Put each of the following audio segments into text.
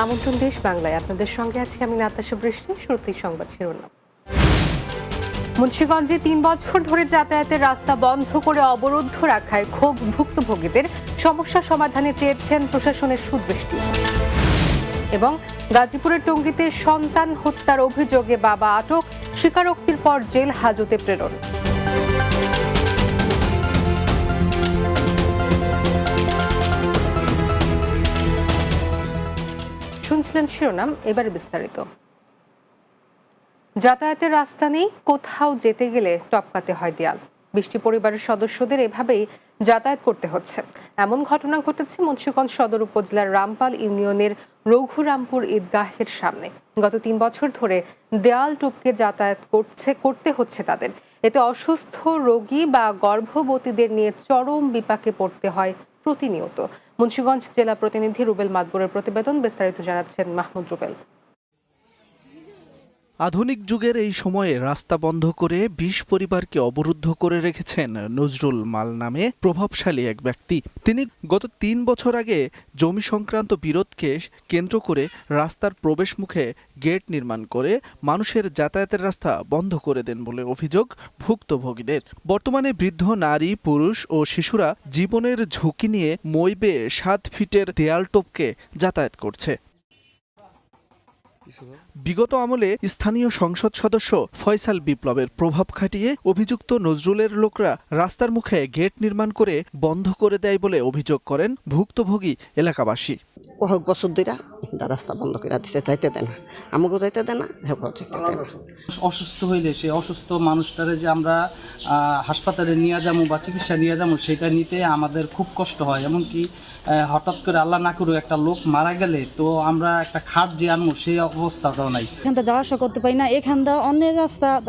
আমন্ত্রণ দেশ বাংলায়, আপনাদের সঙ্গে আছি আমি নাতাশা বৃষ্টি। শুরুতেই সংবাদ শিরোনাম। মুন্সিগঞ্জে ৩ বছর ধরে যাতায়াতের রাস্তা বন্ধ করে অবরুদ্ধ রাখায় ক্ষোভ ভুক্তভোগীদের, সমস্যা সমাধানে চেয়েছেন প্রশাসনের সুদৃষ্টি। এবং গাজীপুরের টঙ্গীতে সন্তান হত্যার অভিযোগে বাবা আটক, স্বীকারোক্তির পর জেল হাজতে প্রেরণ। শুনছিলেন শিরোনাম, এবারে বিস্তারিত। যাতায়াতের রাস্তা নেই, কোথাও যেতে গেলে টপকাতে হয় দেয়াল। ২০টি পরিবারের সদস্যদের এভাবেই যাতায়াত করতে হচ্ছে। এমন ঘটনা ঘটেছে মুন্সিগঞ্জ সদর উপজেলার রামপাল ইউনিয়নের রঘুরামপুর ঈদগাহের সামনে। গত ৩ বছর ধরে দেয়াল টপকে যাতায়াত করতে হচ্ছে তাদের। এতে অসুস্থ রোগী বা গর্ভবতীদের নিয়ে চরম বিপাকে পড়তে হয় প্রতিনিয়ত। মুন্সিগঞ্জ জেলা প্রতিনিধি রুবেল মাদবরের প্রতিবেদন, বিস্তারিত জানাচ্ছেন মাহমুদ রুবেল। আধুনিক যুগের এই সময়ে রাস্তা বন্ধ করে ২০ পরিবারকে অবরুদ্ধ করে রেখেছেন নজরুল মাল নামে প্রভাবশালী এক ব্যক্তি। তিনি গত ৩ বছর আগে জমি সংক্রান্ত বিরোধকে কেন্দ্র করে রাস্তার প্রবেশ মুখে গেট নির্মাণ করে মানুষের যাতায়াতের রাস্তা বন্ধ করে দেন বলে অভিযোগ ভুক্তভোগীদের। বর্তমানে বৃদ্ধ নারী, পুরুষ ও শিশুরা জীবনের ঝুঁকি নিয়ে মই বেয়ে ৭ ফিটের দেয়াল টপকে যাতায়াত করছে। বিগত আমলে স্থানীয় সংসদ সদস্য ফয়সাল বিপ্লবের প্রভাব খাটিয়ে অভিযুক্ত নজরুলের লোকরা রাস্তার মুখে গেট নির্মাণ করে বন্ধ করে দেয় বলে অভিযোগ করেন ভুক্তভোগী এলাকাবাসী। কয়েক বছর ধরে রাস্তা বন্ধ করে দিচ্ছে, যাইতে দেয় না, আমাকেও যাইতে দেয় না, অসুস্থ হইলে সেই অসুস্থ মানুষটারে যে আমরা হাসপাতালে নিয়ে যাবো বা চিকিৎসা নিয়ে যাবো, সেটা নিতে আমাদের খুব কষ্ট হয়। এমনকি হঠাৎ করে আল্লাহ না করুক একটা লোক মারা গেলে তো আমরা একটা খাট যে আনবো সেই অবস্থাটাও নাই। এখানটা যাওয়া আসা করতে পারি না, এখানটা অন্যের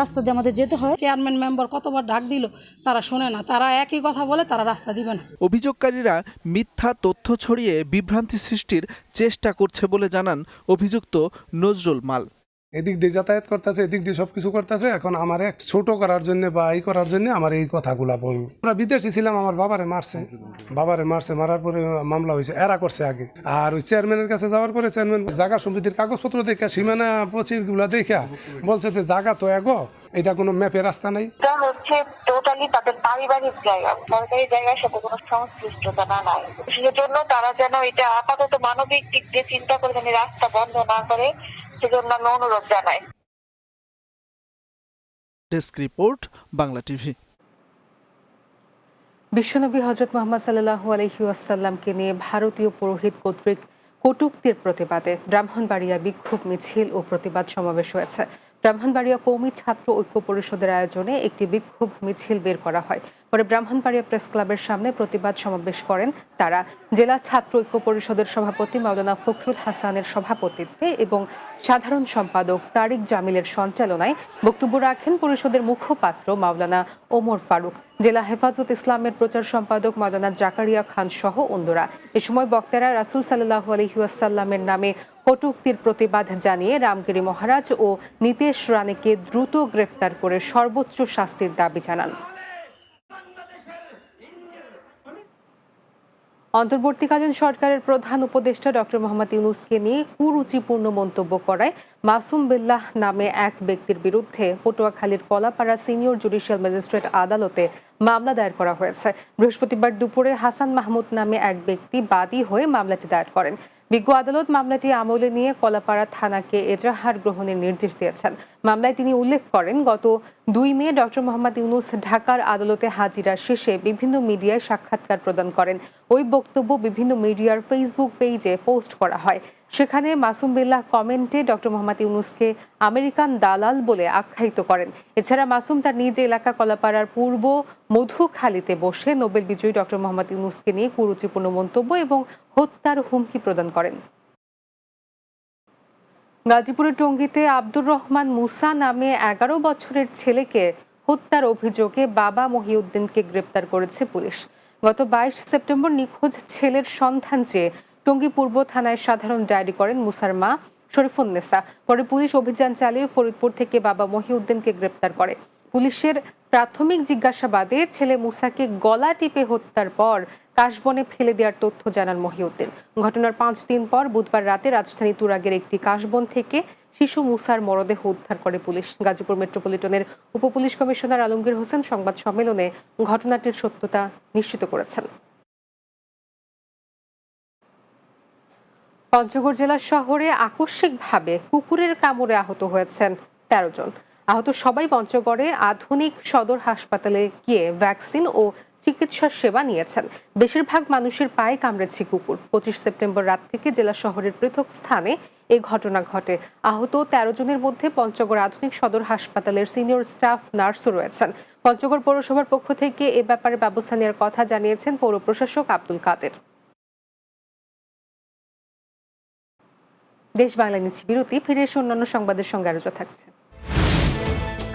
রাস্তা দিয়ে আমাদের যেতে হয়। চেয়ারম্যান মেম্বার কতবার ডাক দিল, তারা শোনে না, তারা একই কথা বলে, তারা রাস্তা দিবে না। অভিযোগকারীরা মিথ্যা তথ্য ছড়িয়ে বিভ্রান্তি সৃষ্টির চেষ্টা করছে বলে জানান অভিযুক্ত নজরুল মাল। এদিক দিয়ে যাতায়াত করতেছে, এদিক দিয়ে সবকিছু করতেছে। এখন আমার এক ছোট করার জন্য বা এই করার জন্য আমার এই কথাগুলা বলবো। আমরা বিদেশি ছিলাম, আমার বাবারে মারছে, মারার পরে মামলা হয়েছে, এরা করছে আগে। আর ওই চেয়ারম্যানের কাছে যাওয়ার পরে চেয়ারম্যান জায়গা সমিতির কাগজপত্র দেখা, সীমানা প্রচির গুলা দেখা বলছে যে জায়গা তো এগো, এটা কোনো ম্যাপে রাস্তা নাই। এটা হচ্ছে টোটালি তাদের পারিবারিক জায়গা, সরকারি জায়গার সাথে কোনো সংশ্লিষ্টতা নাই। সেজন্য তারা যেন এটা আপাতত মানবিক দিক দিয়ে চিন্তা করে যেন রাস্তা বন্ধ না করে, সেজন্য আমি অনুরোধ জানাই। Desk report, Bangla TV. বিশ্বনবী হযরত মুহাম্মদ সাল্লাল্লাহু আলাইহি ওয়াসাল্লামকে নিয়ে ভারতীয় পুরোহিত কর্তৃক কটূক্তির প্রতিবাদে ব্রাহ্মণবাড়িয়া বিক্ষোভ মিছিল ও প্রতিবাদ সমাবেশ হয়েছে। ব্রাহ্মণবাড়িয়া কওমি ছাত্র ঐক্য পরিষদের আয়োজনে একটি বিক্ষোভ মিছিল বের করা হয়। পরে ব্রাহ্মণবাড়িয়া প্রেস ক্লাবের সামনে প্রতিবাদ সমাবেশ করেন তারা। জেলা ছাত্র ঐক্য পরিষদের সভাপতি মাওলানা ফখরুল হাসানের সভাপতিত্বে এবং সাধারণ সম্পাদক তারিক জামিলের সঞ্চালনায় বক্তব্য রাখেন পরিষদের মুখপাত্র মাওলানা ওমর ফারুক, জেলা হেফাজত ইসলামের প্রচার সম্পাদক মাওলানা জাকারিয়া খান সহ অন্যরা। এ সময় বক্তারা রাসূল সাল্লাল্লাহু আলাইহি ওয়াসাল্লামের নামে কটূক্তির প্রতিবাদ জানিয়ে রামগিরি মহারাজ ও নিতেশ রানেকে দ্রুত গ্রেপ্তার করে সর্বোচ্চ শাস্তির দাবি জানান। অন্তর্বর্তীকালীন সরকারের প্রধান উপদেষ্টা ডক্টর মোহাম্মদ ইউনূসকে নিয়ে কুরুচিপূর্ণ মন্তব্য করায় মাসুম বিল্লাহ নামে এক ব্যক্তির বিরুদ্ধে পটুয়াখালীর কলাপাড়া সিনিয়র জুডিশিয়াল ম্যাজিস্ট্রেট আদালতে মামলা দায়ের করা হয়েছে। বৃহস্পতিবার দুপুরে হাসান মাহমুদ নামে এক ব্যক্তি বাদী হয়ে মামলাটি দায়ের করেন। বিজ্ঞ আদালত মামলাটি আমলে নিয়ে কলাপাড়া থানাকে এজাহার গ্রহণের নির্দেশ দিয়েছেন। মামলায় তিনি উল্লেখ করেন, গত ২ মে ডক্টর মোহাম্মদ ইউনূস ঢাকার আদালতে হাজিরা শেষে বিভিন্ন মিডিয়ায় সাক্ষাৎকার প্রদান করেন। ওই বক্তব্য বিভিন্ন মিডিয়ার ফেসবুক পেজে পোস্ট করা হয়। সেখানে মাসুম বিল্লাহ কমেন্টে ডক্টর মোহাম্মদ ইউনূসকে আমেরিকান দালাল বলে আখ্যায়িত করেন। এছাড়া মাসুম তার নিজ এলাকা কলাপাড়ার পূর্ব মধুখালীতে বসে নোবেল বিজয়ী ডক্টর মোহাম্মদ ইউনূসকে নিয়ে কুরুচিপূর্ণ মন্তব্য এবং হত্যার হুমকি প্রদান করেন। গাজীপুরের টঙ্গীতে আব্দুর রহমান মুসা নামে ১১ বছরের ছেলেকে হত্যার অভিযোগে বাবা মহিউদ্দিনকে গ্রেপ্তার করেছে পুলিশ। গত ২২ সেপ্টেম্বর নিখোঁজ ছেলের সন্ধান চেয়ে টঙ্গী পূর্ব থানায় সাধারণ ডায়েরি করেন মুসার মা শরীফুন্নেসা। পরে পুলিশ অভিযান চালিয়ে ফরিদপুর থেকে বাবা মহিউদ্দিনকে গ্রেপ্তার করে। পুলিশের প্রাথমিক জিজ্ঞাসাবাদে ছেলে মুসাকে গলা টিপে হত্যার পর কাশবনে ফেলে দেওয়ার তথ্য জানান মহিউদ্দিন। ঘটনার 5 দিন পর বুধবার রাতে রাজধানী তুরাগের একটি কাশবন থেকে শিশু মুসার মরদেহ উদ্ধার করে পুলিশ। গাজীপুর মেট্রোপলিটনের উপপুলিশ কমিশনার আলমগীর হোসেন সংবাদ সম্মেলনে ঘটনাটির সত্যতা নিশ্চিত করেছেন। পঞ্চগড় জেলা শহরে আকস্মিকভাবে কুকুরের কামড়ে আহত হয়েছেন 13 জন। আহত সবাই পঞ্চগড়ে আধুনিক সদর হাসপাতালে গিয়ে ভ্যাকসিন ও চিকিৎসা সেবা নিয়েছেন। বেশিরভাগ মানুষের পায়ে কামড়েছে কুকুর। 25 সেপ্টেম্বর রাত থেকে জেলা শহরের পৃথক স্থানে এই ঘটনা ঘটে। আহত 13 জনের মধ্যে পঞ্চগড় আধুনিক সদর হাসপাতালের সিনিয়র স্টাফ নার্সও রয়েছেন। পঞ্চগড় পৌরসভার পক্ষ থেকে এ ব্যাপারে ব্যবস্থা নেওয়ার কথা জানিয়েছেন পৌর প্রশাসক আব্দুল কাদের। দেশ বাংলা নিচ্ছি বিরতি, ফিরে এসে অন্যান্য সংবাদের সঙ্গে আরো থাকছে।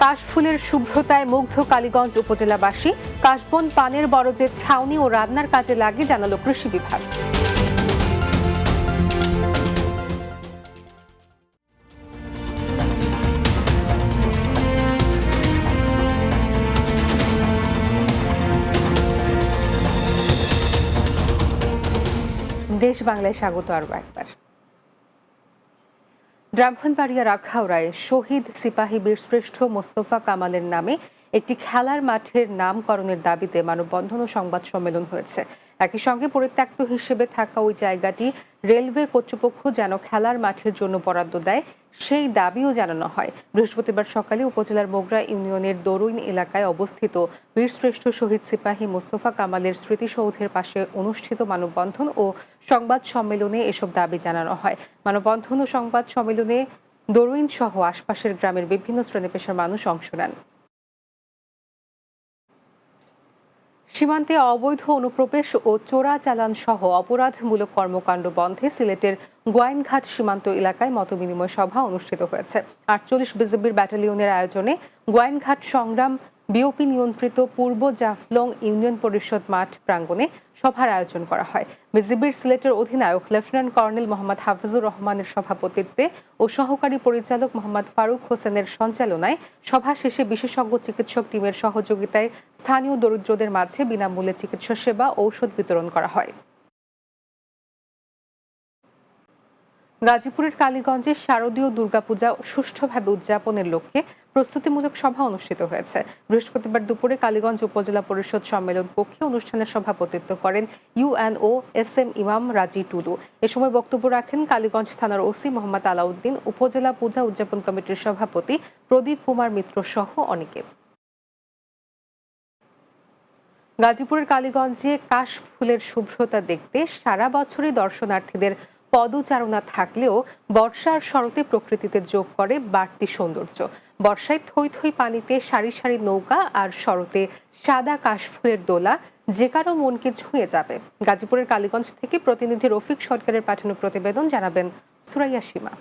কাশফুলের শুভ্রতায় মুগ্ধ কালীগঞ্জ উপজেলাবাসী। কাশবন পানের বরজের ছাউনি ও রান্নার কাজে লাগে জানালো কৃষি বিভাগ। দেশ বাংলায় স্বাগত আরো একবার। ব্রাহ্মণবাড়িয়ার আখাউড়ায় শহীদ সিপাহী বীরশ্রেষ্ঠ মোস্তফা কামালের নামে একটি খেলার মাঠের নামকরণের দাবিতে মানববন্ধন ও সংবাদ সম্মেলন হয়েছে। একই সঙ্গে পরিত্যক্ত হিসেবে থাকা ওই জায়গাটি রেলওয়ে কর্তৃপক্ষ যেন খেলার মাঠের জন্য বরাদ্দ দেয় সেই দাবিও জানানো হয়। বৃহস্পতিবার সকালে উপজেলার মোগরা ইউনিয়নের দরুইন এলাকায় অবস্থিত বীরশ্রেষ্ঠ শহীদ সিপাহী মোস্তফা কামালের স্মৃতিসৌধের পাশে অনুষ্ঠিত মানববন্ধন ও সংবাদ সম্মেলনে এসব দাবি জানানো হয়। মানববন্ধন ও সংবাদ সম্মেলনে দরুইন সহ আশপাশের গ্রামের বিভিন্ন শ্রেণী পেশার মানুষ অংশ নেন। সীমান্তে অবৈধ অনুপ্রবেশ ও চোরাচালান সহ অপরাধমূলক কর্মকাণ্ড বন্ধে সিলেটের গোয়াইনঘাট সীমান্ত এলাকায় মতবিনিময় সভা অনুষ্ঠিত হয়েছে। 48 বিজিবির ব্যাটালিয়নের আয়োজনে গোয়াইনঘাট সংগ্রাম বিওপি নিয়ন্ত্রিত পূর্ব জাফলং ইউনিয়ন পরিষদ মাঠ প্রাঙ্গণে সভার আয়োজন করা হয়। বিজিবির সিলেটের অধিনায়ক লেফটেন্যান্ট কর্নেল মোহাম্মদ হাফিজুর রহমানের সভাপতিত্বে ও সহকারী পরিচালক মোহাম্মদ ফারুক হোসেনের সঞ্চালনায় সভা শেষে বিশেষজ্ঞ চিকিৎসক টিমের সহযোগিতায় স্থানীয় দরিদ্রদের মাঝে বিনামূল্যে চিকিৎসা সেবা ঔষধ বিতরণ করা হয়। গাজীপুরের কালীগঞ্জে শারদীয় দুর্গাপূজা সুষ্ঠুভাবে উদযাপনের লক্ষ্যে প্রস্তুতিমূলক সভা অনুষ্ঠিত হয়েছে। বৃহস্পতিবার দুপুরে কালীগঞ্জ উপজেলা পরিষদ সম্মেলন কক্ষে অনুষ্ঠানের সভাপতিত্ব করেন ইউএনও SM ইমাম রাজি টুলু। এ সময় বক্তব্য রাখেন কালীগঞ্জ থানার ওসি মোহাম্মদ আলাউদ্দিন, উপজেলা পূজা উদযাপন কমিটির সভাপতি প্রদীপ কুমার মিত্র সহ অনেকে। গাজীপুরের কালীগঞ্জে কাশফুলের শুভ্রতা দেখতে সারা বছরই দর্শনার্থীদের পদচারণা থাকলেও বর্ষার শরতে প্রকৃতিতে যোগ করে বাড়তি সৌন্দর্য। বর্ষায় থই থই পানিতে সারি সারি নৌকা আর শরতে সাদা কাশফুলের দোলা যে কারো মনকে ছুঁয়ে যাবে। গাজীপুরের কালীগঞ্জ থেকে প্রতিনিধি রফিক সরকারের পাঠানো প্রতিবেদন জানাবেন সুরাইয়া সীমা।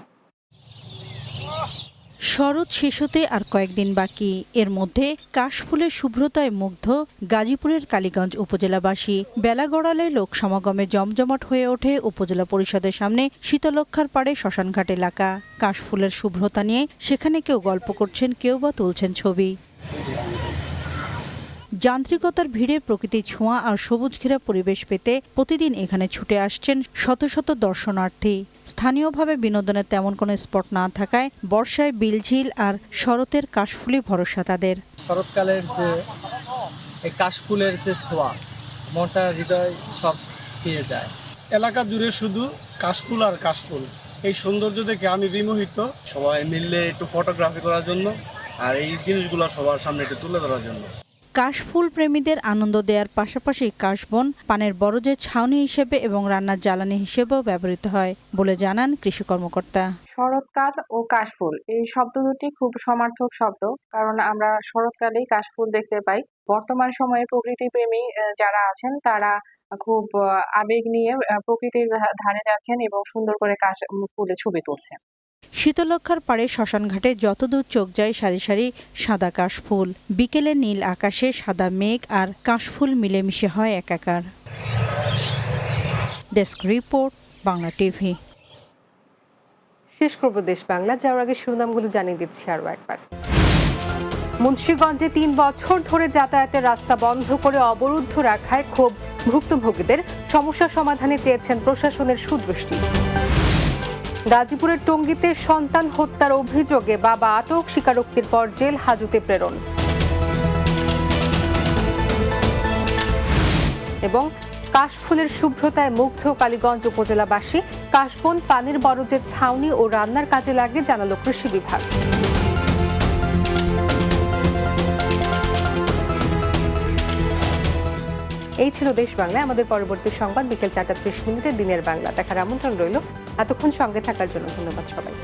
শরৎ শেষ হতে আর কয়েকদিন বাকি, এর মধ্যে কাশফুলের শুভ্রতায় মুগ্ধ গাজীপুরের কালীগঞ্জ উপজেলাবাসী। বেলা গড়ালে লোক সমাগমে জমজমাট হয়ে ওঠে উপজেলা পরিষদের সামনে শীতলক্ষার পাড়ে শ্মশানঘাট এলাকা। কাশফুলের শুভ্রতা নিয়ে সেখানে কেউ গল্প করছেন, কেউ বা তুলছেন ছবি। যান্ত্রিকতার ভিড়ে প্রকৃতি ছোঁয়া আর সবুজ ঘেরা পরিবেশ পেতে প্রতিদিন এখানে ছুটে আসছেন শত শত দর্শনার্থী। স্থানীয়ভাবে বিনোদনের তেমন কোনো স্পট না থাকায় বর্ষায় বিলঝিল আর শরতের কাশফুলি ভরসা তাদের। শরৎকালের যে এই কাশফুলের যে ছোঁয়া, মনটা হৃদয় সব ছুঁয়ে যায়। এলাকা জুড়ে শুধু কাশফুল আর কাশফুল, এই সৌন্দর্য দেখে আমি বিমোহিত। সবাই মিললে একটু ফটোগ্রাফি করার জন্য আর এই জিনিসগুলো সবার সামনে একটু তুলে ধরার জন্য। কাশফুল প্রেমীদের আনন্দ দেওয়ার পাশাপাশি কাশবন পানের বরজের ছাউনি হিসেবে এবং রান্নার জ্বালানি হিসেবেও ব্যবহৃত হয় বলে জানান কৃষি কর্মকর্তা। শরৎকাল ও কাশফুল এই শব্দ দুটি খুব সমার্থক শব্দ, কারণ আমরা শরৎকালেই কাশফুল দেখতে পাই। বর্তমান সময়ে প্রকৃতি প্রেমী যারা আছেন তারা খুব আবেগ নিয়ে প্রকৃতির ধারে যাচ্ছেন এবং সুন্দর করে কাশফুলের ছবি তুলছেন। শীতলক্ষার পাড়ে শ্মশানঘাটে যতদূর চোখ যায় সারি সারি সাদা কাশফুল। বিকেলে নীল আকাশে সাদা মেঘ আর কাশফুল মিলেমিশে হয় একাকার। Desk report, Bangla TV. শেষ করব দেশ বাংলা, যাওয়ার আগে শিরোনামগুলো জানিয়ে দিচ্ছি আরও একবার। মুন্সিগঞ্জে 3 বছর ধরে যাতায়াতের রাস্তা বন্ধ করে অবরুদ্ধ রাখায় ক্ষোভ ভুক্তভোগীদের সমস্যা সমাধানে চেয়েছেন প্রশাসনের সুদৃষ্টি। গাজীপুরের টঙ্গীতে সন্তান হত্যার অভিযোগে বাবা আটক, স্বীকারোক্তির পর জেল হাজতে প্রেরণ। এবং কাশফুলের শুভ্রতায় মুগ্ধ কালীগঞ্জ উপজেলাবাসী। কাশবন পানির বরজের ছাউনি ও রান্নার কাজে লাগে জানালো কৃষি বিভাগ। এই ছিল দেশ বাংলায়। আমাদের পরবর্তী সংবাদ বিকেল 4:30 দিনের বাংলা দেখার আমন্ত্রণ রইল। এতক্ষণ সঙ্গে থাকার জন্য ধন্যবাদ সবাই।